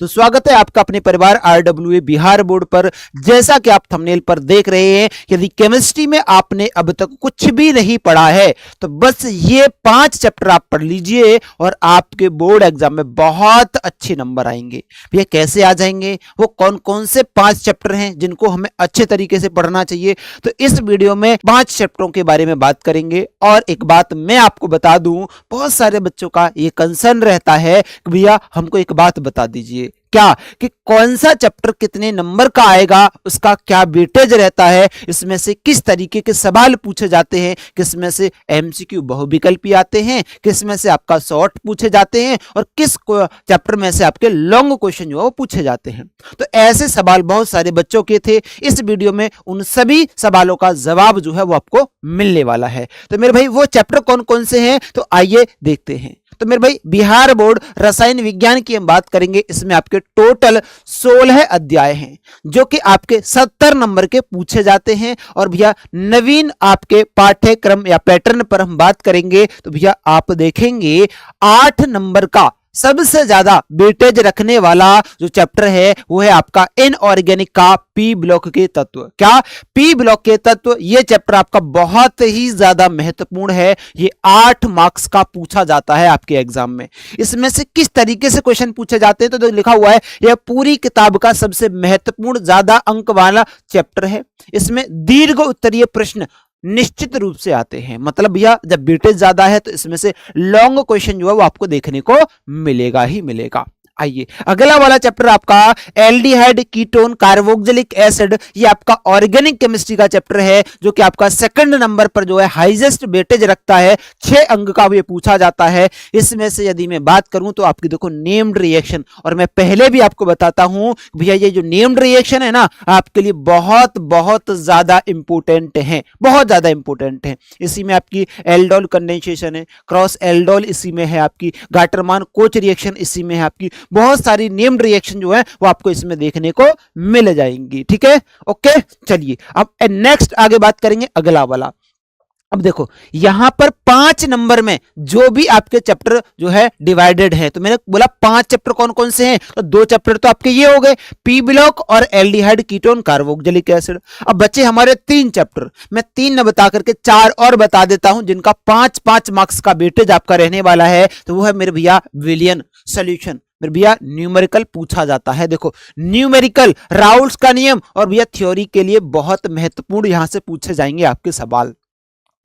तो स्वागत है आपका अपने परिवार आरडब्ल्यूए बिहार बोर्ड पर। जैसा कि आप थंबनेल पर देख रहे हैं, यदि केमिस्ट्री में आपने अब तक कुछ भी नहीं पढ़ा है तो बस ये 5 चैप्टर आप पढ़ लीजिए और आपके बोर्ड एग्जाम में बहुत अच्छे नंबर आएंगे। भैया कैसे आ जाएंगे, वो कौन कौन से 5 चैप्टर हैं जिनको हमें अच्छे तरीके से पढ़ना चाहिए, तो इस वीडियो में 5 चैप्टरों के बारे में बात करेंगे। और एक बात मैं आपको बता दूं, बहुत सारे बच्चों का ये कंसर्न रहता है कि भैया हमको एक बात बता दीजिए क्या कि कौन सा चैप्टर कितने नंबर का आएगा, उसका क्या वेटेज रहता है, इसमें से किस तरीके के सवाल पूछे जाते हैं, किसमें से एमसीक्यू बहुविकल्पी आते हैं, किसमें से आपका शॉर्ट पूछे जाते हैं और किस चैप्टर में से आपके लॉन्ग क्वेश्चन जो है वो पूछे जाते हैं। तो ऐसे सवाल बहुत सारे बच्चों के थे। इस वीडियो में उन सभी सवालों का जवाब जो है वो आपको मिलने वाला है। तो मेरे भाई वो चैप्टर कौन कौन से हैं, तो आइए देखते हैं। तो मेरे भाई बिहार बोर्ड रसायन विज्ञान की हम बात करेंगे। इसमें आपके टोटल 16 अध्याय हैं जो कि आपके 70 नंबर के पूछे जाते हैं। और भैया नवीन आपके पाठ्यक्रम या पैटर्न पर हम बात करेंगे तो भैया आप देखेंगे 8 नंबर का सबसे ज्यादा वेटेज रखने वाला जो चैप्टर है वो है आपका इनऑर्गेनिक का पी ब्लॉक के तत्व। क्या पी ब्लॉक के तत्व, ये चैप्टर आपका बहुत ही ज्यादा महत्वपूर्ण है। ये 8 मार्क्स का पूछा जाता है आपके एग्जाम में। इसमें से किस तरीके से क्वेश्चन पूछे जाते हैं तो लिखा हुआ है यह पूरी किताब का सबसे महत्वपूर्ण ज्यादा अंक वाला चैप्टर है। इसमें दीर्घ उत्तरीय प्रश्न निश्चित रूप से आते हैं। मतलब भैया जब वेटेज ज्यादा है तो इसमें से लॉन्ग क्वेश्चन जो है वो आपको देखने को मिलेगा ही मिलेगा। आइए अगला वाला चैप्टर आपका एल्डिहाइड कीटोन कार्बोक्सिलिक एसिड, ये आपका ऑर्गेनिक केमिस्ट्री का चैप्टर है जो कि आपका सेकंड नंबर पर जो है हाईएस्ट वेटेज रखता है। 6 अंक का ये पूछा जाता है। इसमें से यदि मैं बात करूं तो आपकी देखो नेम्ड रिएक्शन, और मैं पहले भी आपको बताता हूं भैया ये जो नेम्ड रिएक्शन है ना आपके लिए बहुत बहुत ज्यादा इंपोर्टेंट है, बहुत ज्यादा इंपोर्टेंट है। इसी में आपकी एल्डोल कंडेंसेशन है, क्रॉस एल्डोल इसी में है, आपकी गाटरमान कोच रिएक्शन इसी में है, आपकी बहुत सारी नेम्ड रिएक्शन जो है वो आपको इसमें देखने को मिल जाएंगी। ठीक है, ओके। चलिए अब नेक्स्ट आगे बात करेंगे अगला वाला। अब देखो यहां पर 5 नंबर में जो भी आपके चैप्टर जो है डिवाइडेड है, तो मैंने बोला 5 चैप्टर कौन कौन से हैं, तो 2 चैप्टर तो आपके ये हो गए पी ब्लॉक और एल्डिहाइड कीटोन कार्बोक्सिलिक एसिड। अब बच्चे हमारे 3 चैप्टर, मैं 3 न बता करके 4 और बता देता हूं जिनका 5-5 मार्क्स का वेटेज आपका रहने वाला है। तो वो है मेरे भैया विलियन सॉल्यूशन, मेरे भैया न्यूमेरिकल पूछा जाता है। देखो न्यूमेरिकल, राउल्स का नियम और भैया थ्योरी के लिए बहुत महत्वपूर्ण यहां से पूछे जाएंगे आपके सवाल।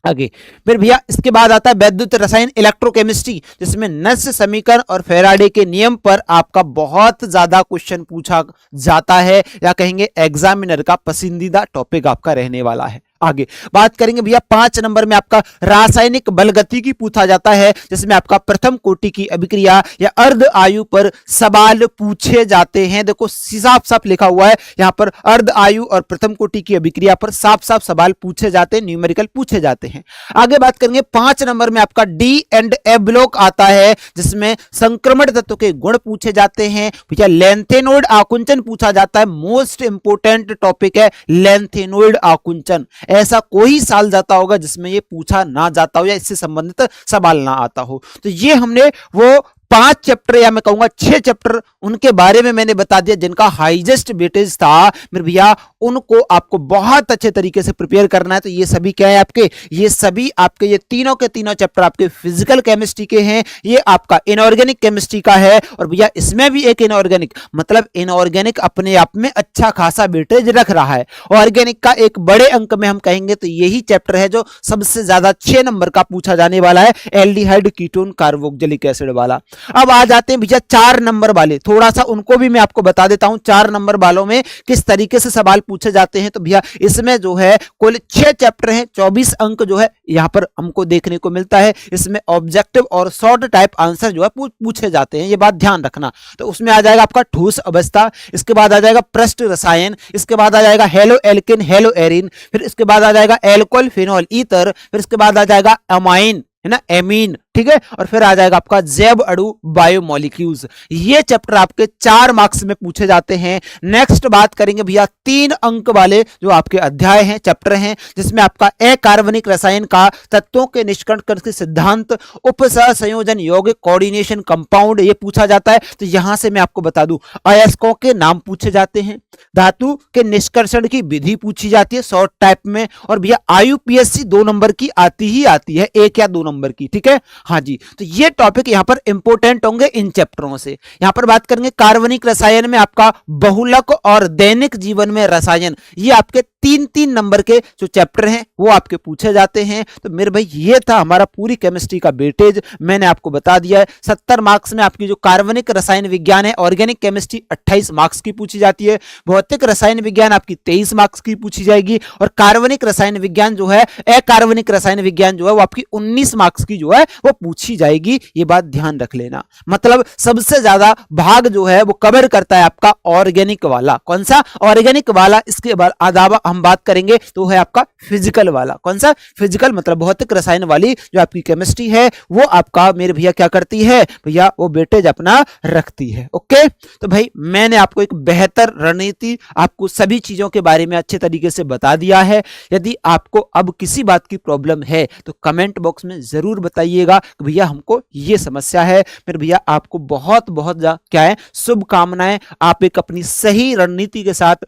आगे फिर भैया इसके बाद आता है वैद्युत रसायन इलेक्ट्रोकेमिस्ट्री, जिसमें नस्य समीकरण और फैराडे के नियम पर आपका बहुत ज्यादा क्वेश्चन पूछा जाता है, या कहेंगे एग्जामिनर का पसंदीदा टॉपिक आपका रहने वाला है। आगे बात करेंगे भैया 5 नंबर में आपका रासायनिक बलगतिकी पूछा जाता है, जिसमें आपका प्रथम कोटि की अभिक्रिया या अर्ध आयु पर सवाल पूछे जाते हैं। देखो साफ साफ लिखा हुआ है यहां पर अर्ध आयु और प्रथम कोटि की अभिक्रिया पर साफ साफ सवाल पूछे जाते हैं, न्यूमेरिकल पूछे जाते हैं। आगे बात करेंगे 5 नंबर में आपका डी एंड ए ब्लॉक आता है, जिसमें संक्रमण तत्व के गुण पूछे जाते हैं। भैया लेंथेनोइड आकुंचन पूछा जाता है, मोस्ट इंपोर्टेंट टॉपिक है लेंथेनोइड आकुंचन। ऐसा कोई साल जाता होगा जिसमें ये पूछा ना जाता हो या इससे संबंधित सवाल ना आता हो। तो ये हमने वो 5 चैप्टर या मैं कहूंगा 6 चैप्टर उनके बारे में मैंने बता दिया जिनका हाईएस्ट वेटेज था। मेरे भैया उनको आपको बहुत अच्छे तरीके से प्रिपेयर करना है। तो ये सभी क्या है आपके, ये सभी आपके ये तीनों के तीनों चैप्टर आपके फिजिकल केमिस्ट्री के हैं। ये आपका इनऑर्गेनिक केमिस्ट्री का है और भैया इसमें भी एक इनऑर्गेनिक, मतलब इनऑर्गेनिक अपने आप में अच्छा खासा वेटेज रख रहा है। ऑर्गेनिक का एक बड़े अंक में हम कहेंगे तो यही चैप्टर है जो सबसे ज्यादा 6 नंबर का पूछा जाने वाला है, एल्डिहाइड कीटोन कार्बोक्सिलिक एसिड वाला। अब आ जाते हैं भैया 4 नंबर वाले, थोड़ा सा उनको भी मैं आपको बता देता हूं 4 नंबर वालों में किस तरीके से सवाल पूछे जाते हैं। तो भैया इसमें जो है कुल 6 चैप्टर हैं, 24 अंक जो है यहां पर हमको देखने को मिलता है। इसमें ऑब्जेक्टिव और शॉर्ट टाइप आंसर जो है पूछे जाते हैं, ये बात ध्यान रखना। तो उसमें आ जाएगा आपका ठोस अवस्था, इसके बाद आ जाएगा पृष्ठ रसायन, इसके बाद आ जाएगा हेलो एल्किन हेलो एरिन, फिर इसके बाद आ जाएगा एल्कोहल फिनोल ईथर, फिर इसके बाद आ जाएगा अमाइन है ना, एमीन ठीक है। और फिर आ जाएगा आपका जैव अणु बायोमोलिक्यूल्स। ये चैप्टर आपके 4 मार्क्स में पूछे जाते हैं। नेक्स्ट बात करेंगे भैया 3 अंक वाले जो आपके अध्याय हैं, चैप्टर हैं, जिसमें आपका अकार्बनिक रसायन का तत्वों के निष्कर्षण के सिद्धांत, उपसहसंयोजन यौगिक, कोऑर्डिनेशन कंपाउंड, ये पूछा जाता है। तो यहां से मैं आपको बता दूं, अयस्कों के नाम पूछे जाते हैं, धातु के निष्कर्षण की विधि पूछी जाती है शॉर्ट टाइप में, और भैया आईयूपीएससी 2 नंबर की आती ही आती है, 1 या 2 नंबर की, ठीक है। हाँ जी, तो ये टॉपिक यहां पर इंपॉर्टेंट होंगे इन चैप्टरों से। यहां पर बात करेंगे कार्बनिक रसायन में आपका बहुलक और दैनिक जीवन में रसायन, ये आपके 3-3 नंबर के जो चैप्टर हैं वो आपके पूछे जाते हैं। तो मेरे भाई ये था हमारा पूरी केमिस्ट्री का वेटेज, मैंने आपको बता दिया है। 70 मार्क्स में आपकी जो कार्बनिक रसायन विज्ञान है, ऑर्गेनिक केमिस्ट्री 28 मार्क्स की पूछी जाती है, भौतिक रसायन विज्ञान आपकी 23 मार्क्स की पूछी जाएगी, और कार्बनिक रसायन विज्ञान जो है, अकार्बनिक रसायन विज्ञान जो है वो आपकी 19 मार्क्स की जो है वो पूछी जाएगी। ये बात ध्यान रख लेना। मतलब सबसे ज्यादा भाग जो है वो कवर करता है आपका ऑर्गेनिक वाला। कौन सा? ऑर्गेनिक वाला। इसके अलावा हम बात करेंगे तो है आपका फिजिकल वाला। कौन सा? फिजिकल, मतलब भौतिक रसायन वाली जो आपकी केमिस्ट्री है वो आपका मेरे भैया क्या करती है भैया, वो वेटेज अपना रखती है। ओके, तो भाई मैंने आपको एक बेहतर रणनीति, आपको सभी चीजों के बारे में अच्छे तरीके से बता दिया है। यदि आपको अब किसी बात की प्रॉब्लम है तो कमेंट बॉक्स में जरूर बताइएगा कि भैया हमको ये समस्या है। फिर भैया आपको बहुत बहुत क्या है, शुभकामनाएं। आप एक अपनी सही रणनीति के साथ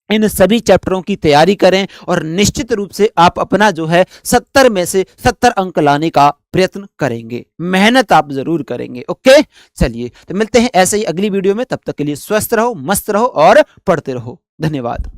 इन सभी चैप्टरों की तैयारी करें, और निश्चित रूप से आप अपना जो है 70 में से 70 अंक लाने का प्रयत्न करेंगे। मेहनत आप जरूर करेंगे। ओके, चलिए तो मिलते हैं ऐसे ही अगली वीडियो में। तब तक के लिए स्वस्थ रहो, मस्त रहो और पढ़ते रहो। धन्यवाद।